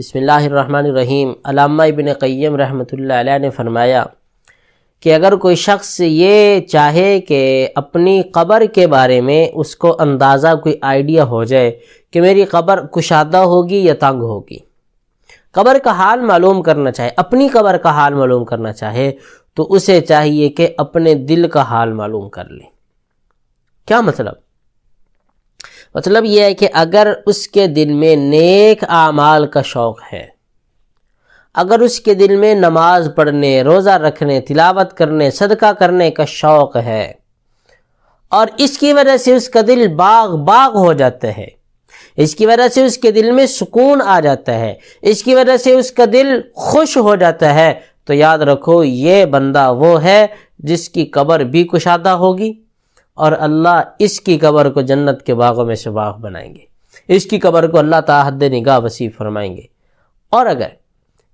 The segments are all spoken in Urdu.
بسم اللہ الرحمن الرحیم۔ علامہ ابن قیم رحمۃ اللہ علیہ نے فرمایا کہ اگر کوئی شخص یہ چاہے کہ اپنی قبر کے بارے میں اس کو اندازہ کوئی آئیڈیا ہو جائے کہ میری قبر کشادہ ہوگی یا تنگ ہوگی، قبر کا حال معلوم کرنا چاہے، اپنی قبر کا حال معلوم کرنا چاہے تو اسے چاہیے کہ اپنے دل کا حال معلوم کر لے۔ کیا مطلب یہ ہے کہ اگر اس کے دل میں نیک اعمال کا شوق ہے، اگر اس کے دل میں نماز پڑھنے، روزہ رکھنے، تلاوت کرنے، صدقہ کرنے کا شوق ہے اور اس کی وجہ سے اس کا دل باغ ہو جاتا ہے، اس کی وجہ سے اس کے دل میں سکون آ جاتا ہے، اس کی وجہ سے اس کا دل خوش ہو جاتا ہے، تو یاد رکھو یہ بندہ وہ ہے جس کی قبر بھی کشادہ ہوگی اور اللہ اس کی قبر کو جنت کے باغوں میں سے باغ بنائیں گے، اس کی قبر کو اللہ تعالی حد نگاہ وسیع فرمائیں گے۔ اور اگر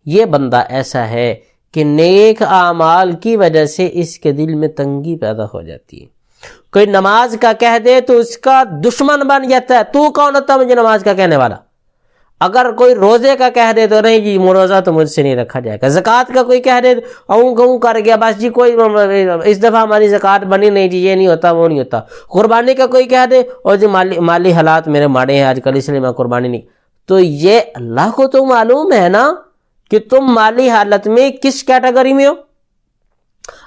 یہ بندہ ایسا ہے کہ نیک اعمال کی وجہ سے اس کے دل میں تنگی پیدا ہو جاتی ہے، کوئی نماز کا کہہ دے تو اس کا دشمن بن جاتا ہے، تو کون ہوتا ہے مجھے نماز کا کہنے والا؟ اگر کوئی روزے کا کہہ دے تو نہیں جی روزہ تو مجھ سے نہیں رکھا جائے گا، زکوٰۃ کا کوئی کہہ دے اوں کر گیا بس جی کوئی اس دفعہ ہماری زکوٰۃ بنی نہیں جی، یہ نہیں ہوتا وہ نہیں ہوتا۔ قربانی کا کوئی کہہ دے اور جی مالی حالات میرے ماڑے ہیں آج کل اس لیے میں قربانی نہیں، تو یہ اللہ کو تو معلوم ہے نا کہ تم مالی حالت میں کس کیٹیگری میں ہو،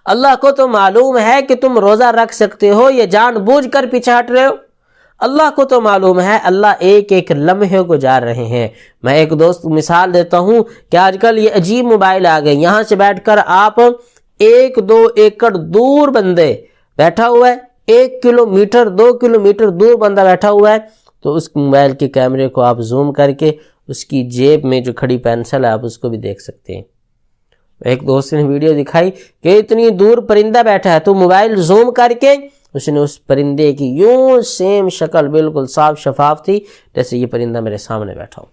اللہ کو تو معلوم ہے کہ تم روزہ رکھ سکتے ہو یا جان بوجھ کر پیچھے ہٹ رہے ہو، اللہ کو تو معلوم ہے، اللہ ایک ایک لمحے کو جار رہے ہیں۔ میں ایک دوست مثال دیتا ہوں کہ آج کل یہ عجیب موبائل آ گئے، یہاں سے بیٹھ کر آپ 1-2 ایکڑ دور بندے بیٹھا ہوا ہے، 1 کلومیٹر 2 کلومیٹر دور بندہ بیٹھا ہوا ہے، تو اس موبائل کے کیمرے کو آپ زوم کر کے اس کی جیب میں جو کھڑی پینسل ہے آپ اس کو بھی دیکھ سکتے ہیں۔ ایک دوست نے ویڈیو دکھائی کہ اتنی دور پرندہ بیٹھا ہے، تو موبائل زوم کر کے اس نے اس پرندے کی یوں سیم شکل بالکل صاف شفاف تھی جیسے یہ پرندہ میرے سامنے بیٹھا ہو۔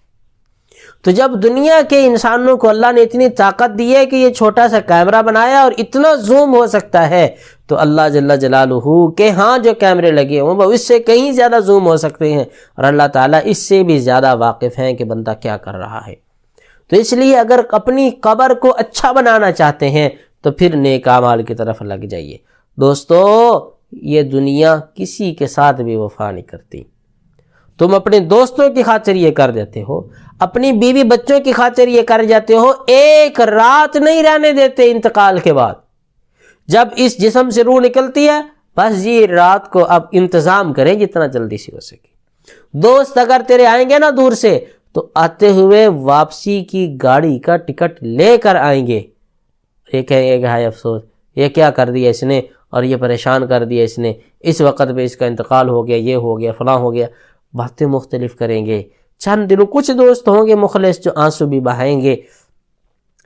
تو جب دنیا کے انسانوں کو اللہ نے اتنی طاقت دی ہے کہ یہ چھوٹا سا کیمرہ بنایا اور اتنا زوم ہو سکتا ہے، تو اللہ جل جلالہ کے ہاں جو کیمرے لگے ہوں وہ اس سے کہیں زیادہ زوم ہو سکتے ہیں، اور اللہ تعالیٰ اس سے بھی زیادہ واقف ہیں کہ بندہ کیا کر رہا ہے۔ تو اس لیے اگر اپنی قبر کو اچھا بنانا چاہتے ہیں تو پھر نیک اعمال کی طرف لگ جائیے۔ دوستو یہ دنیا کسی کے ساتھ بھی وفا نہیں کرتی، تم اپنے دوستوں کی خاطر یہ کر دیتے ہو، اپنی بیوی بچوں کی خاطر یہ کر جاتے ہو، ایک رات نہیں رہنے دیتے انتقال کے بعد۔ جب اس جسم سے روح نکلتی ہے بس یہ رات کو اب انتظام کریں جتنا جلدی سے ہو سکے۔ دوست اگر تیرے آئیں گے نا دور سے تو آتے ہوئے واپسی کی گاڑی کا ٹکٹ لے کر آئیں گے، یہ کہیں گے کہ ہائے افسوس یہ کیا کر دیا اس نے اور یہ پریشان کر دیا اس نے، اس وقت پہ اس کا انتقال ہو گیا، یہ ہو گیا فلاں ہو گیا، باتیں مختلف کریں گے۔ چند دنوں کچھ دوست ہوں گے مخلص جو آنسو بھی بہائیں گے،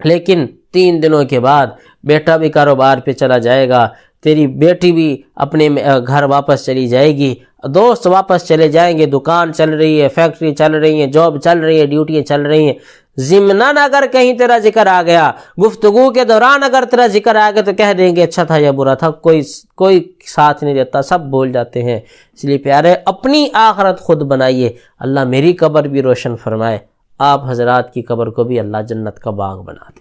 لیکن 3 دنوں کے بعد بیٹا بھی کاروبار پہ چلا جائے گا، تیری بیٹی بھی اپنے گھر واپس چلی جائے گی، دوست واپس چلے جائیں گے، دکان چل رہی ہے، فیکٹری چل رہی ہے، جاب چل رہی ہے، ڈیوٹیاں چل رہی ہیں۔ ضمناً اگر کہیں تیرا ذکر آ گیا، گفتگو کے دوران اگر تیرا ذکر آ گیا تو کہہ دیں گے اچھا تھا یا برا تھا، کوئی ساتھ نہیں دیتا، سب بھول جاتے ہیں۔ اس لیے پیارے اپنی آخرت خود بنائیے، اللہ میری قبر بھی روشن فرمائے، آپ حضرات کی قبر کو بھی اللہ جنت کا باغ بنا دے۔